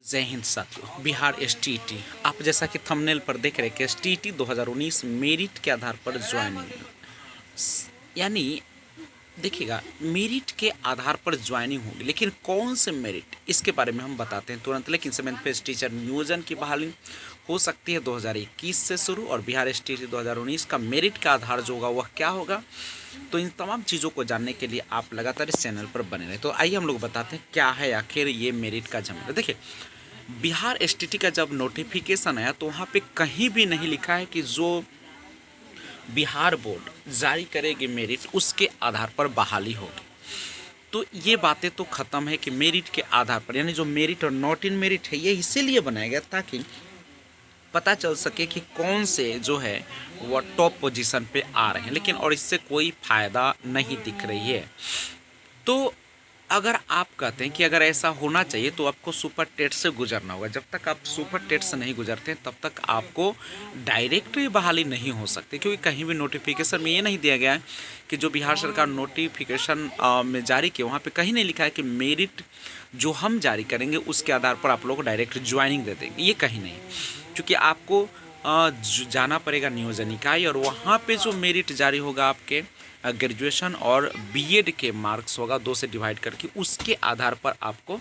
जय हिंद साथियों। बिहार एसटीईटी, आप जैसा कि थंबनेल पर देख रहे हैं कि एसटीईटी 2019 मेरिट के आधार पर ज्वाइनिंग, यानी देखिएगा मेरिट के आधार पर ज्वाइनिंग होगी, लेकिन कौन से मेरिट, इसके बारे में हम बताते हैं तुरंत। लेकिन सेवेंथ फेज टीचर नियोजन की बहाली हो सकती है 2021 से शुरू, और बिहार एसटीईटी 2019 का मेरिट का आधार जो होगा वह क्या होगा। तो इन तमाम चीज़ों को जानने के लिए आप लगातार इस चैनल पर बने रहे। तो आइए हम लोग बताते हैं क्या है आखिर ये मेरिट का झमेला। देखिए, बिहार एसटीईटी का जब नोटिफिकेशन आया तो वहाँ पे कहीं भी नहीं लिखा है कि जो बिहार बोर्ड जारी करेगी मेरिट उसके आधार पर बहाली होगी। तो ये बातें तो ख़त्म है कि मेरिट के आधार पर, यानी जो मेरिट और नॉट इन मेरिट है ये इसीलिए बनाया गया ताकि पता चल सके कि कौन से जो है वह टॉप पोजीशन पे आ रहे हैं, लेकिन और इससे कोई फ़ायदा नहीं दिख रही है। तो अगर आप कहते हैं कि अगर ऐसा होना चाहिए तो आपको सुपर टेट से गुजरना होगा। जब तक आप सुपर टेट से नहीं गुजरते तब तक आपको डायरेक्ट बहाली नहीं हो सकती, क्योंकि कहीं भी नोटिफिकेशन में ये नहीं दिया गया है कि जो बिहार सरकार नोटिफिकेशन में जारी किया वहाँ पे कहीं नहीं लिखा है कि मेरिट जो हम जारी करेंगे उसके आधार पर आप लोग को डायरेक्ट ज्वाइनिंग दे देंगे, ये कहीं नहीं। क्योंकि आपको जाना पड़ेगा नियोजन इकाई, और वहाँ पे जो मेरिट जारी होगा आपके ग्रेजुएशन और बीएड के मार्क्स होगा 2 से डिवाइड करके, उसके आधार पर आपको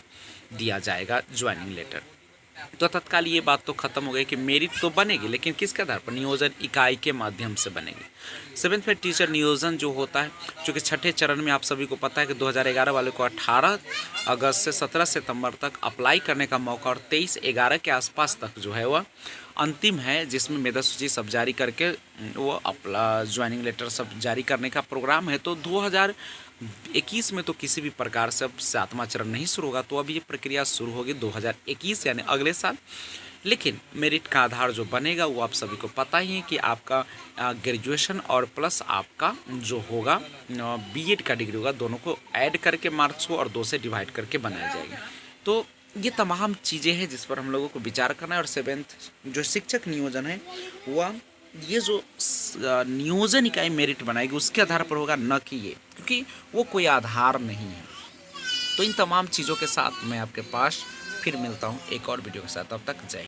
दिया जाएगा ज्वाइनिंग लेटर। तो तत्काल ये बात तो खत्म हो गई कि मेरिट तो बनेगी, लेकिन किसके आधार पर? नियोजन इकाई के माध्यम से बनेगी। सेवेंथ फेज टीचर नियोजन जो होता है, चूँकि छठे चरण में आप सभी को पता है कि 2011 वाले को 18 अगस्त से 17 सितंबर तक अप्लाई करने का मौका, और 23/11 के आसपास तक जो है वह अंतिम है, जिसमें मेधा सूची सब जारी करके वो अपना ज्वाइनिंग लेटर सब जारी करने का प्रोग्राम है। तो 2021 में तो किसी भी प्रकार से अब 7वां चरण नहीं शुरू होगा, तो अब ये प्रक्रिया शुरू होगी 2021 यानी अगले साल। लेकिन मेरिट का आधार जो बनेगा वो आप सभी को पता ही है कि आपका ग्रेजुएशन और प्लस आपका जो होगा बीएड का डिग्री होगा, दोनों को ऐड करके मार्क्स को और 2 से डिवाइड करके बनाया जाएगा। तो ये तमाम चीज़ें हैं जिस पर हम लोगों को विचार करना है। और सेवेंथ जो शिक्षक नियोजन है वह ये जो नियोजन इकाई मेरिट बनाएगी उसके आधार पर होगा, न कि ये, क्योंकि वो कोई आधार नहीं है। तो इन तमाम चीज़ों के साथ मैं आपके पास फिर मिलता हूँ एक और वीडियो के साथ। तब तक जय।